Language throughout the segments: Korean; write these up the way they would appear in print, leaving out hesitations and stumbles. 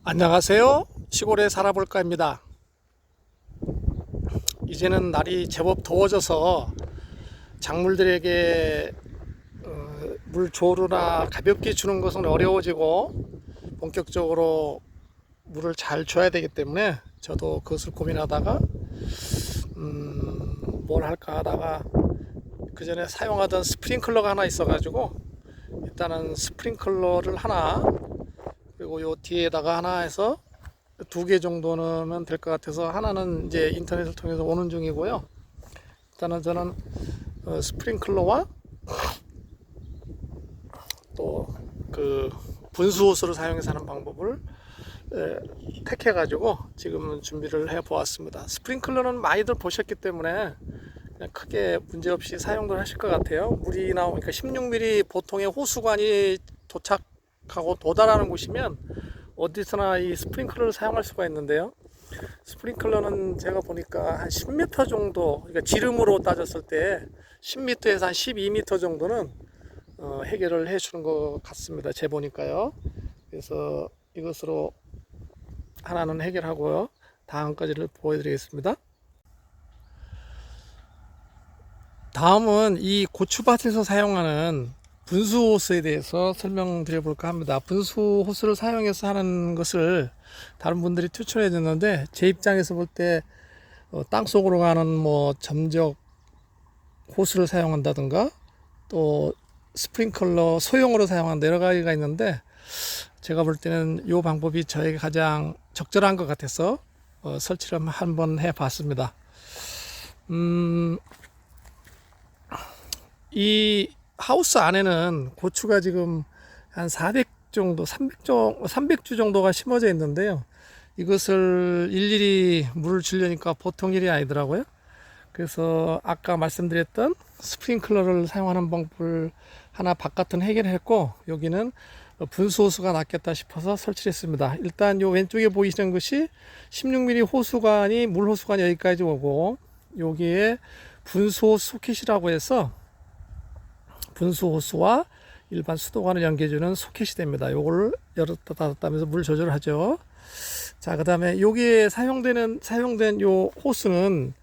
안녕하세요. 시골에 살아볼까입니다. 이제는 날이 제법 더워져서 작물들에게 물 조르나 가볍게 주는 것은 어려워지고 본격적으로 물을 잘 줘야 되기 때문에 저도 그것을 고민하다가 뭘 할까 하다가 그 전에 사용하던 스프링클러가 하나 있어가지고 일단은 스프링클러를 하나, 그리고 요 뒤에다가 하나 해서 두 개 정도는 될 것 같아서 하나는 이제 인터넷을 통해서 오는 중이고요. 일단은 저는 스프링클러와 또 그 분수호스를 사용해서 하는 방법을 택해 가지고 지금 준비를 해 보았습니다. 스프링클러는 많이들 보셨기 때문에 그냥 크게 문제없이 사용을 하실 것 같아요. 물이 나오니까 16mm 보통의 호수관이 도착하고 도달하는 곳이면 어디서나 이 스프링클러를 사용할 수가 있는데요. 스프링클러는 제가 보니까 한 10m 정도, 그러니까 지름으로 따졌을 때 10m에서 한 12m 정도는 해결을 해 주는 것 같습니다. 제 보니까요. 그래서 이것으로 하나는 해결하고요. 다음 까지를 보여드리겠습니다. 다음은 이 고추밭에서 사용하는 분수호스에 대해서 설명드려 볼까 합니다. 분수호스를 사용해서 하는 것을 다른 분들이 추천해 줬는데, 제 입장에서 볼 때 땅속으로 가는 뭐 점적 호스를 사용한다든가 또 스프링클러 소형으로 사용하는 여러 가지가 있는데, 제가 볼 때는 이 방법이 저에게 가장 적절한 것 같아서 설치를 한번 해 봤습니다. 이 하우스 안에는 고추가 지금 한 400 정도, 300주 정도가 심어져 있는데요. 이것을 일일이 물을 주려니까 보통 일이 아니더라고요. 그래서 아까 말씀드렸던 스프링클러를 사용하는 방법을 하나 바깥은 해결했고, 여기는 분수호수가 낫겠다 싶어서 설치를 했습니다. 일단 요 왼쪽에 보이시는 것이 16mm 호수관이, 물호수관이 여기까지 오고, 여기에 분수호수 소켓이라고 해서 분수호수와 일반 수도관을 연계해주는 소켓이 됩니다. 요걸 열었다 닫았다 하면서 물 조절을 하죠. 자, 그 다음에 여기에 사용된 요 호스는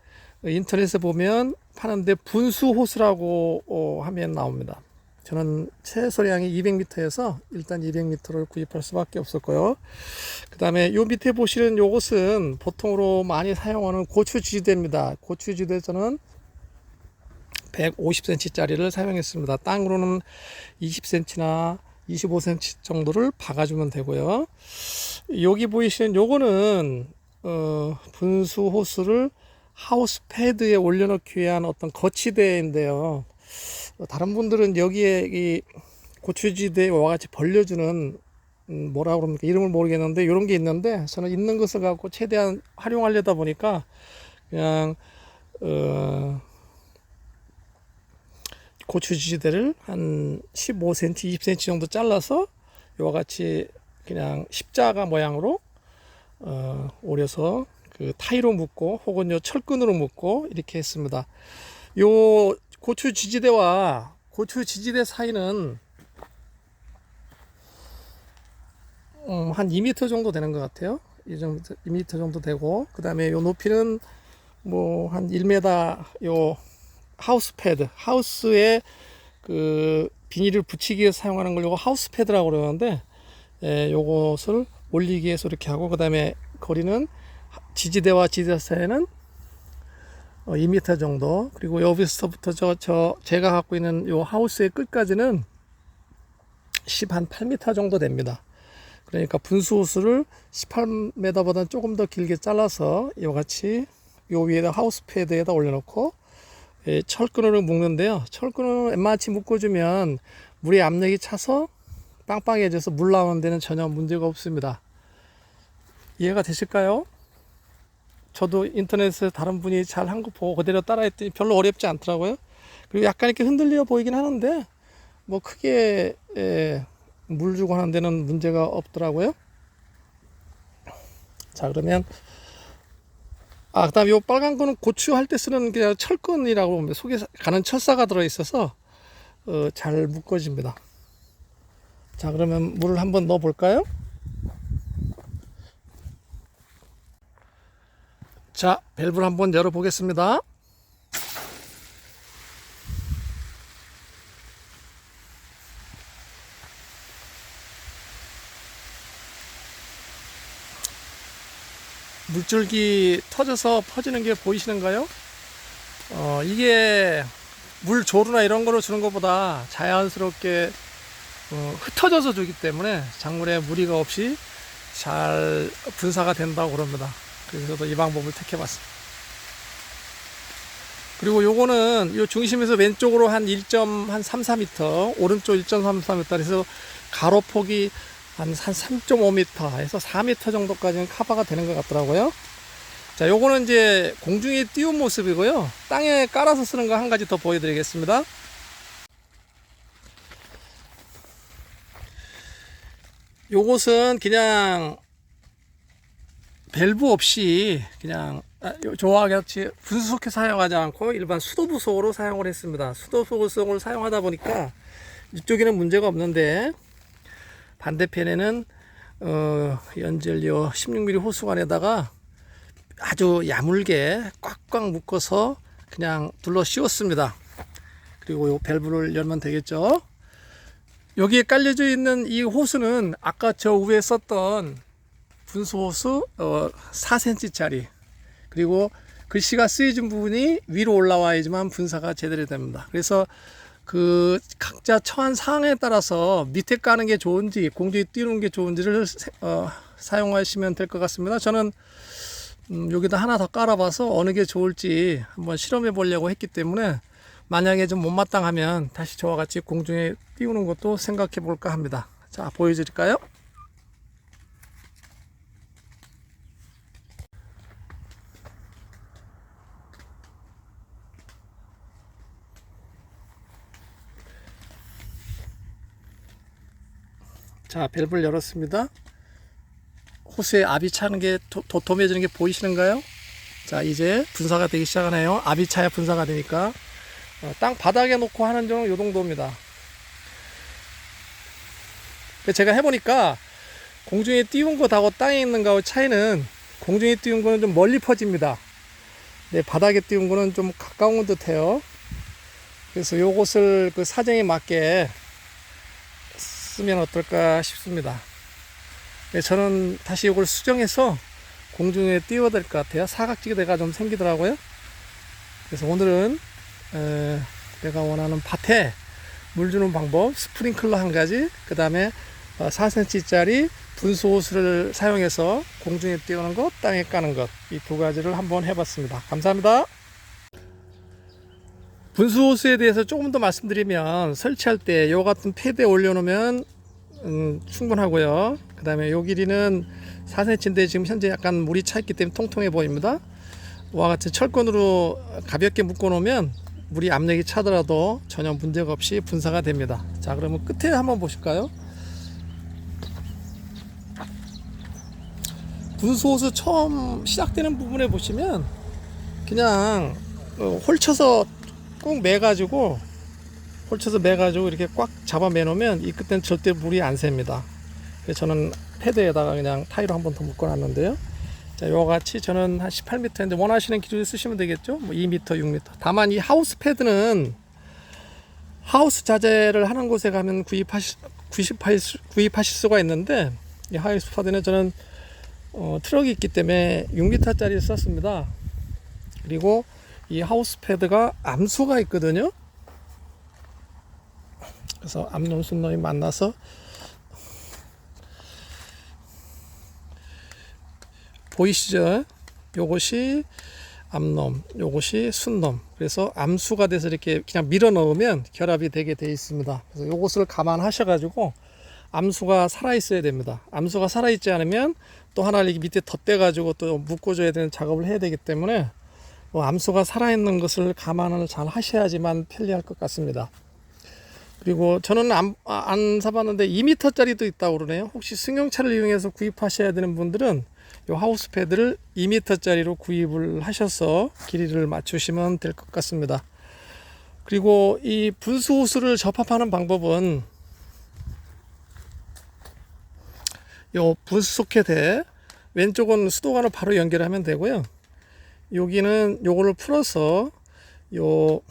인터넷에 보면 파는데 분수호스라고 하면 나옵니다. 저는 최소량이 200m에서 일단 200m를 구입할 수밖에 없었고요. 그 다음에 요 밑에 보시는 요것은 보통으로 많이 사용하는 고추지대입니다. 고추지대에서는 150cm 짜리를 사용했습니다. 땅으로는 20cm나 25cm 정도를 박아주면 되고요. 여기 보이시는 요거는 분수 호스를 하우스 패드에 올려놓기 위한 어떤 거치대인데요. 다른 분들은 여기에 이 고추지대와 같이 벌려주는 뭐라 그럽니까? 이름을 모르겠는데 이런 게 있는데, 저는 있는 것을 갖고 최대한 활용하려다 보니까 그냥 고추지대를 한 15cm, 20cm 정도 잘라서 이와 같이 그냥 십자가 모양으로 오려서 그 타이로 묶고 혹은 요 철끈으로 묶고 이렇게 했습니다. 요 고추지지대와 고추지지대 사이는 한 2m 정도 되는 것 같아요. 이 정도 2m 정도 되고, 그 다음에 요 높이는 뭐 한 1m, 요 하우스 패드, 하우스에 그 비닐을 붙이기 위해서 사용하는 걸 요거 하우스 패드라고 그러는데, 요것을 올리기 위해서 이렇게 하고, 그 다음에 거리는 지지대와 지지대 사이는 2m 정도, 그리고 여기서부터 제가 갖고 있는 요 하우스의 끝까지는 8m 정도 됩니다. 그러니까 분수호스를 18m보다 조금 더 길게 잘라서 이와 같이 요 위에다 하우스 패드에다 올려놓고 철끈으로 묶는데요. 철끈으로 웬만치 묶어주면 물의 압력이 차서 빵빵해져서 물 나오는 데는 전혀 문제가 없습니다. 이해가 되실까요? 저도 인터넷에서 다른 분이 잘 한 거 보고 그대로 따라했더니 별로 어렵지 않더라고요. 그리고 약간 이렇게 흔들려 보이긴 하는데 뭐 크게 물 주고 하는 데는 문제가 없더라고요. 자, 그러면 그다음에 요 빨간 거는 고추 할 때 쓰는 그냥 철근이라고 보면 속에 가는 철사가 들어 있어서 잘 묶어집니다. 자, 그러면 물을 한번 넣어 볼까요? 자, 밸브를 한번 열어 보겠습니다. 물줄기 터져서 퍼지는 게 보이시는가요? 이게 물 조르나 이런 거로 주는 것보다 자연스럽게 흩어져서 주기 때문에 작물에 무리가 없이 잘 분사가 된다고 그럽니다. 그래서 저도 이 방법을 택해봤습니다. 그리고 요거는 요 중심에서 왼쪽으로 한 1.34m, 오른쪽 1.34m, 그래서 가로폭이 한 3.5m에서 4m 정도까지는 커버가 되는 것 같더라고요. 자, 요거는 이제 공중에 띄운 모습이고요. 땅에 깔아서 쓰는 거 한 가지 더 보여드리겠습니다. 요것은 그냥 밸브 없이 그냥 저와 같이 분수속에 사용하지 않고 일반 수도부속으로 사용을 했습니다. 수도부속을 사용하다 보니까 이쪽에는 문제가 없는데 반대편에는 연젤리오 16mm 호수관에다가 아주 야물게 꽉꽉 묶어서 그냥 둘러 씌웠습니다. 그리고 요 밸브를 열면 되겠죠. 여기에 깔려져 있는 이 호수는 아까 저 위에 썼던 분수호수 4cm 짜리, 그리고 글씨가 쓰여진 부분이 위로 올라와야지만 분사가 제대로 됩니다. 그래서 그 각자 처한 상황에 따라서 밑에 까는 게 좋은지 공중에 띄우는 게 좋은지를 사용하시면 될 것 같습니다. 저는 여기다 하나 더 깔아봐서 어느 게 좋을지 한번 실험해 보려고 했기 때문에 만약에 좀 못마땅하면 다시 저와 같이 공중에 띄우는 것도 생각해 볼까 합니다. 자, 보여드릴까요? 자, 밸브를 열었습니다. 호수에 압이 차는 게 도톰해지는 게 보이시는가요? 자, 이제 분사가 되기 시작하네요. 압이 차야 분사가 되니까. 땅 바닥에 놓고 하는 정도 요 정도입니다. 제가 해보니까 공중에 띄운 것하고 땅에 있는 거하고 차이는, 공중에 띄운 거는 좀 멀리 퍼집니다. 네, 바닥에 띄운 거는 좀 가까운 듯 해요. 그래서 요것을 그 사정에 맞게 쓰면 어떨까 싶습니다. 네, 저는 다시 이걸 수정해서 공중에 띄워야 될 것 같아요. 사각지대가 좀 생기더라고요. 그래서 오늘은 내가 원하는 밭에 물 주는 방법, 스프링클러 한 가지, 그 다음에 4cm 짜리 분수호수를 사용해서 공중에 띄우는 것, 땅에 까는 것, 이 두 가지를 한번 해봤습니다. 감사합니다. 분수호수에 대해서 조금 더 말씀드리면, 설치할 때 요 같은 패드에 올려놓으면 충분하고요. 그 다음에 요 길이는 4cm인데 지금 현재 약간 물이 차 있기 때문에 통통해 보입니다. 와 같이 철권으로 가볍게 묶어 놓으면 물이 압력이 차더라도 전혀 문제가 없이 분사가 됩니다. 자, 그러면 끝에 한번 보실까요? 분수호수 처음 시작되는 부분에 보시면 그냥 홀쳐서 꾹 매가지고 이렇게 꽉 잡아 매놓으면 이 끝에는 절대 물이 안 셉니다. 그래서 저는 패드에다가 그냥 타이로 한번 더 묶어 놨는데요. 자, 요와 같이 저는 한 18m인데 원하시는 기준을 쓰시면 되겠죠. 뭐 2m, 6m. 다만 이 하우스 패드는 하우스 자재를 하는 곳에 가면 구입하실 수가 있는데, 이 하우스 패드는 저는 트럭이 있기 때문에 6m 짜리 썼습니다. 그리고 이 하우스 패드가 암수가 있거든요. 그래서 암놈 순놈이 만나서 보이시죠? 요것이 암놈, 요것이 순놈. 그래서 암수가 돼서 이렇게 그냥 밀어 넣으면 결합이 되게 돼 있습니다. 그래서 요것을 감안하셔 가지고 암수가 살아 있어야 됩니다. 암수가 살아 있지 않으면 또 하나를 이렇게 밑에 덧대 가지고 또 묶어 줘야 되는 작업을 해야 되기 때문에 암수가 살아 있는 것을 감안을 잘 하셔야지만 편리할 것 같습니다. 그리고 저는 안 사봤는데 2m 짜리도 있다고 그러네요. 혹시 승용차를 이용해서 구입하셔야 되는 분들은 이 하우스 패드를 2m 짜리로 구입을 하셔서 길이를 맞추시면 될 것 같습니다. 그리고 이 분수호수를 접합하는 방법은 이 분수 소켓에 왼쪽은 수도관을 바로 연결하면 되고요. 여기는 요거를 풀어서 요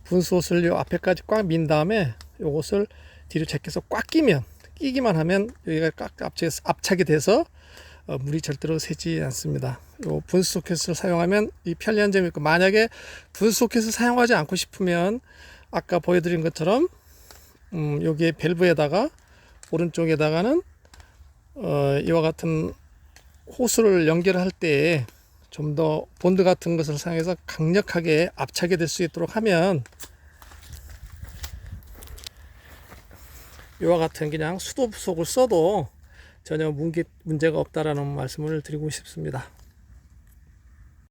분수옷을 요 앞에까지 꽉 민 다음에 요것을 뒤로 제껴서 꽉 끼기만 하면 여기가 꽉 압착이 돼서 물이 절대로 새지 않습니다. 요 분수 소켓을 사용하면 이 편리한 점이 있고, 만약에 분수 소켓을 사용하지 않고 싶으면 아까 보여드린 것처럼 여기에 밸브에다가 오른쪽에다가는 이와 같은 호스를 연결할 때 좀 더 본드 같은 것을 사용해서 강력하게 압착이 될 수 있도록 하면 이와 같은 그냥 수도부속을 써도 전혀 문제가 없다라는 말씀을 드리고 싶습니다.